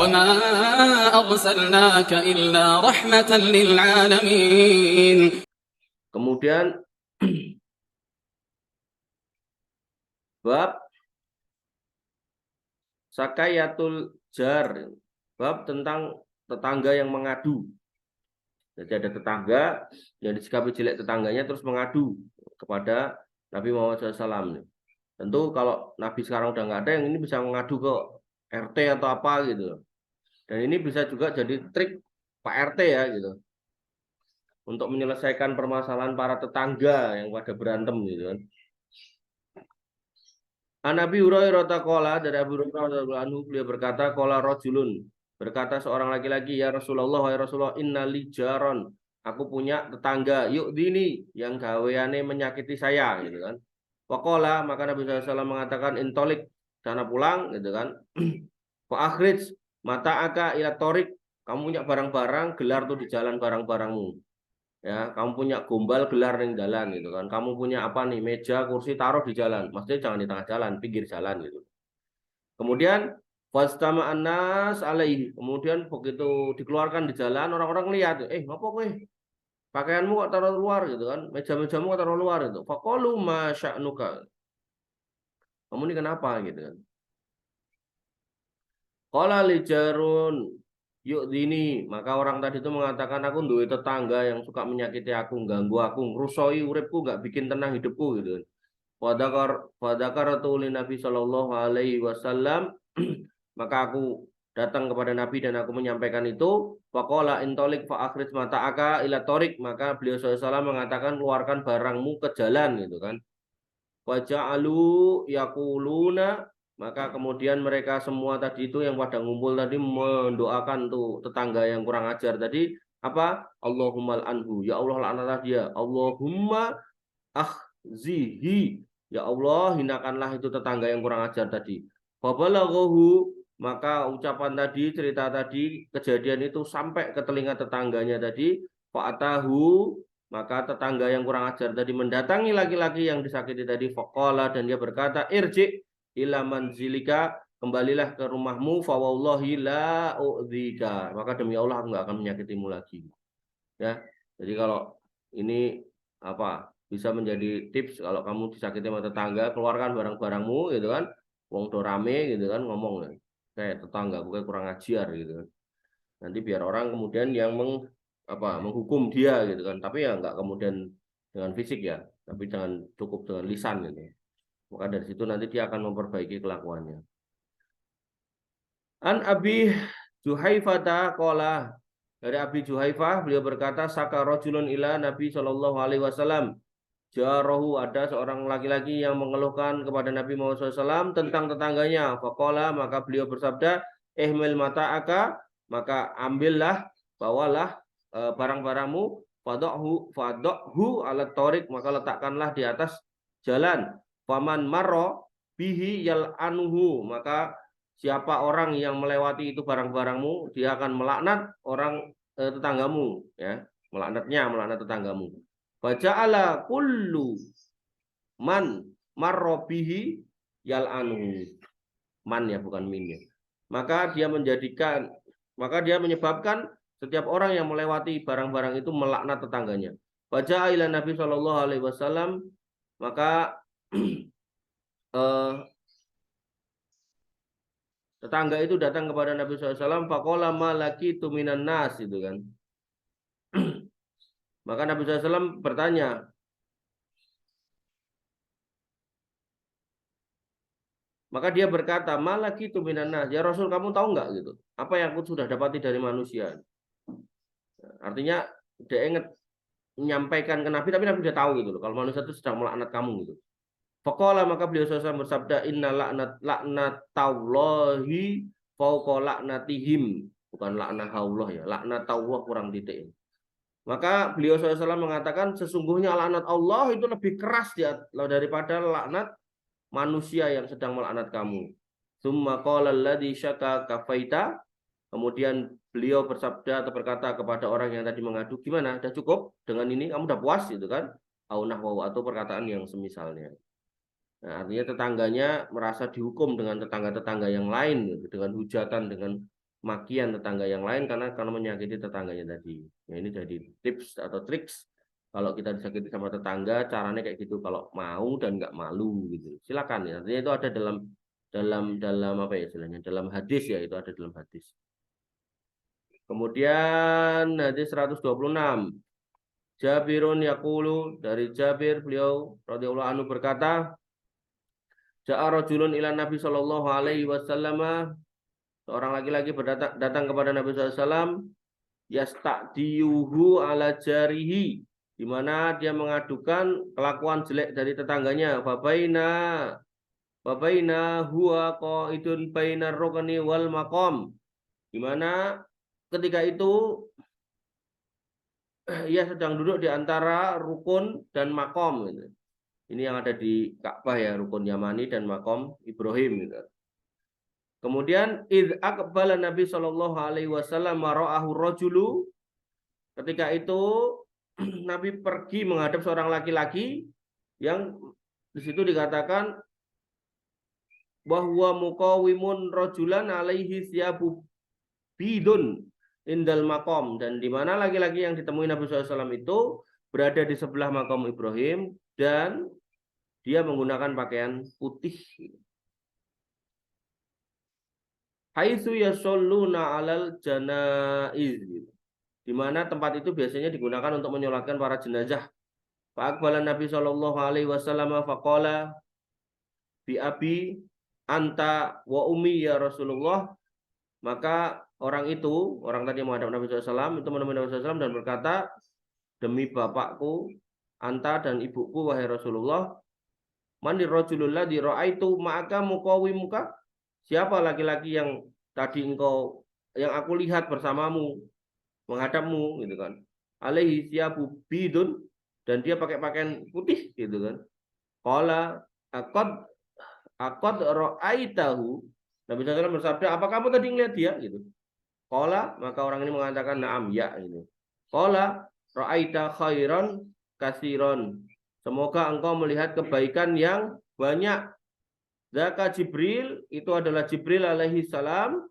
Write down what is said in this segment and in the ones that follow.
وما أرسلناك إلا رحمة للعالمين. Kemudian bab Sakayatul jar, bab tentang tetangga yang mengadu. Jadi ada tetangga yang disikapi jelek tetangganya terus mengadu kepada Nabi Muhammad SAW. Tentu kalau Nabi sekarang udah nggak ada, yang ini bisa mengadu ke RT atau apa gitu. Dan ini bisa juga jadi trik Pak RT ya gitu, untuk menyelesaikan permasalahan para tetangga yang pada berantem gitu kan. An Abi Hurairah taqala, dari Abu Hurairah radhiyallahu anhu, beliau berkata, qala rajulun, berkata seorang laki-laki, ya Rasulullah, ya Rasulullah, innali jaron, aku punya tetangga, yuk dini, yang gaweane menyakiti saya gitu kan. Waqala, maka Nabi SAW mengatakan, intolik, sana pulang gitu kan. Fa akhrij mata'aka ila torik, kamu punya barang-barang, gelar tuh di jalan barang-barangmu. Ya, kamu punya gombal, gelar di jalan gitu kan. Kamu punya apa nih, meja, kursi, taruh di jalan. Maksudnya jangan di tengah jalan, pinggir jalan gitu. Kemudian fastama annas alaihi. Kemudian begitu dikeluarkan di jalan, orang-orang lihat, ngapa kowe? Pakaianmu kok taruh luar gitu kan? Meja-mejamu kok taruh luar gitu. Faqalu ma sya'nuka. Kamu ini kenapa gitu kan? Qala lijarun yuk dini, maka orang tadi itu mengatakan, aku duwe tetangga yang suka menyakiti aku, ganggu aku, ngrusoi uripku, nggak bikin tenang hidupku gitu. Fadakar Nabi Shallallahu Alaihi Wasallam, maka aku datang kepada Nabi dan aku menyampaikan itu. Faqala intolik fa akhrij mata'aka ila torik, maka beliau SAW mengatakan, keluarkan barangmu ke jalan gitu kan. Waja'alu yakuluna, maka kemudian mereka semua tadi itu yang pada ngumpul tadi mendoakan tuh tetangga yang kurang ajar tadi apa? Allahumma anhu, ya Allah laknatlah dia. Allahumma akhzihi, ya Allah hinakanlah itu tetangga yang kurang ajar tadi. Fabalaghahu, maka ucapan tadi, cerita tadi, kejadian itu sampai ke telinga tetangganya tadi. Fa'atahu, maka tetangga yang kurang ajar tadi mendatangi laki-laki yang disakiti tadi. Faqala, dan dia berkata, irji ila manzilika, kembalilah ke rumahmu. Fawallahi la u'dzika, maka demi Allah aku nggak akan menyakitimu lagi. Ya, jadi kalau ini apa, bisa menjadi tips kalau kamu disakiti sama tetangga, keluarkan barang-barangmu gitu kan. Wong do rame gitu kan, ngomong kayak tetangga bukan kurang ajar gitu kan. Nanti biar orang kemudian yang menghukum dia gitu kan. Tapi ya nggak kemudian dengan fisik ya, tapi jangan cukup dengan lisan gitu. Maka dari situ nanti dia akan memperbaiki kelakuannya. An Abi Juhaifah qala, dari Abi Juhaifah beliau berkata, saka rajulun ila Nabi Shallallahu Alaihi Wasallam, jarahu, ada seorang laki-laki yang mengeluhkan kepada Nabi Muhammad SAW tentang tetangganya. Faqala, maka beliau bersabda, ihmil mata'aka, maka ambillah, bawalah barang-barangmu, fadokhu alat torik, maka letakkanlah di atas jalan. Faman marro bihi yal anuhu, maka siapa orang yang melewati itu barang-barangmu, dia akan melaknat orang tetanggamu, ya, melaknat tetanggamu. Baja'ala kullu man marrobihi yal anhu, man ya bukan min ya. Maka dia menyebabkan setiap orang yang melewati barang-barang itu melaknat tetangganya. Baja'ila Nabi Shallallahu Alaihi Wasallam, maka tetangga itu datang kepada Nabi SAW. Faqala ma laqitu minan nas, itu kan. Maka Nabi SAW bertanya, maka dia berkata, ma laqitu minan nas, ya Rasul, kamu tahu nggak gitu, apa yang aku sudah dapati dari manusia. Artinya dia ingat menyampaikan ke Nabi, tapi Nabi sudah tahu gitu loh, kalau manusia itu sedang melaknat kamu gitu. Faqala, maka beliau SAW bersabda, inna laknatallahi fauqa laknatihim, bukan laknatullah ya, laknatullah kurang titik. Maka beliau SAW mengatakan, sesungguhnya laknat Allah itu lebih keras daripada laknat manusia yang sedang melaknat kamu. Tsumma qala alladzi syaka kafaita, kemudian beliau bersabda atau berkata kepada orang yang tadi mengadu, gimana, udah cukup dengan ini, kamu udah puas gitu kan? Au nahwa, atau perkataan yang semisalnya. Nah, artinya tetangganya merasa dihukum dengan tetangga-tetangga yang lain gitu, dengan hujatan, dengan makian tetangga yang lain karena menyakiti tetangganya tadi. Nah, ini jadi tips atau triks kalau kita disakiti sama tetangga, caranya kayak gitu. Kalau mau dan nggak malu gitu. Silakan ya. Artinya itu ada dalam apa ya istilahnya? Dalam hadis ya, itu ada dalam hadis. Kemudian hadis 126. Jabirun yaqulu, dari Jabir beliau radhiyallahu anhu berkata, Ja'a rajulun ila Nabi sallallahu alaihi wasallam, seorang laki-laki datang kepada Nabi SAW, yasta'diyuhu ala jarihi, di mana dia mengadukan kelakuan jelek dari tetangganya. Babaina huwa qaidun bainar rukni wal maqam, di mana ketika itu ia sedang duduk di antara rukun dan makom gitu. Ini yang ada di Ka'bah ya, rukun Yamani dan makom Ibrahim gitu. Kemudian id aqbala Nabi sallallahu alaihi wasallam mara'ahu rajulu, ketika itu Nabi pergi menghadap seorang laki-laki yang di situ dikatakan bahwa muqawimun rajulan alaihi siyabu bidun indal makom, dan di mana laki-laki yang ditemui Nabi SAW itu berada di sebelah makom Ibrahim dan dia menggunakan pakaian putih. Haitsu yashalluna alal janaiz, di mana tempat itu biasanya digunakan untuk menyolatkan para jenazah. Fa aqbala Nabi sallallahu alaihi wasallam faqala bi abi anta wa ummi ya Rasulullah. Maka orang tadi yang menghadap Nabi SAW itu menemui Nabi SAW dan berkata, demi bapakku, anta dan ibuku wahai Rasulullah, manir rajulul ladzi ra'aitu ma'aka muqawimuka, siapa laki-laki yang tadi yang aku lihat bersamamu menghadapmu gitu kan, alaihi siyabu bidun, dan dia pakai pakaian putih gitu kan. Qala aqad ra'aitahu, Nabi SAW bersabda, apa kamu tadi ngelihat dia gitu. Qala, maka orang ini mengatakan na'am, ya gitu. Qala ra'aita khairan kasiron, semoga engkau melihat kebaikan yang banyak. Zaka Jibril, itu adalah Jibril alaihi salam,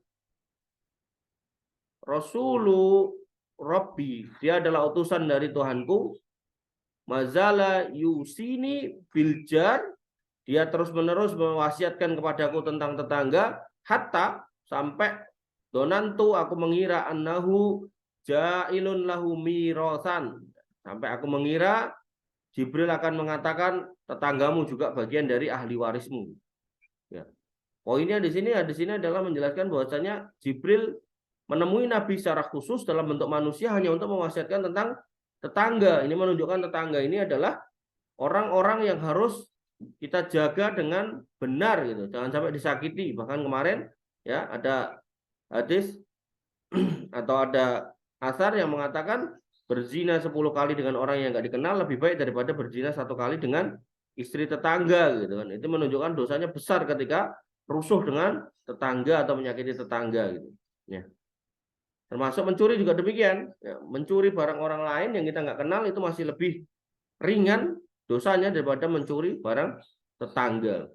Rasulu Rabbi, dia adalah utusan dari Tuhanku. Mazala yusini biljar, dia terus-menerus mewasiatkan kepadaku tentang tetangga, hatta sampai donantu, aku mengira annahu ja'ilun lahu mirosan, sampai aku mengira Jibril akan mengatakan tetanggamu juga bagian dari ahli warismu. Ya. Poinnya di sini adalah menjelaskan bahwasanya Jibril menemui Nabi secara khusus dalam bentuk manusia hanya untuk mewasiatkan tentang tetangga. Ini menunjukkan tetangga ini adalah orang-orang yang harus kita jaga dengan benar gitu, jangan sampai disakiti. Bahkan kemarin ya ada hadis atau ada asar yang mengatakan berzina 10 kali dengan orang yang nggak dikenal lebih baik daripada berzina 1 kali dengan istri tetangga gitu kan. Itu menunjukkan dosanya besar ketika rusuh dengan tetangga atau menyakiti tetangga gitu ya. Termasuk mencuri juga demikian ya. Mencuri barang orang lain yang kita nggak kenal itu masih lebih ringan dosanya daripada mencuri barang tetangga.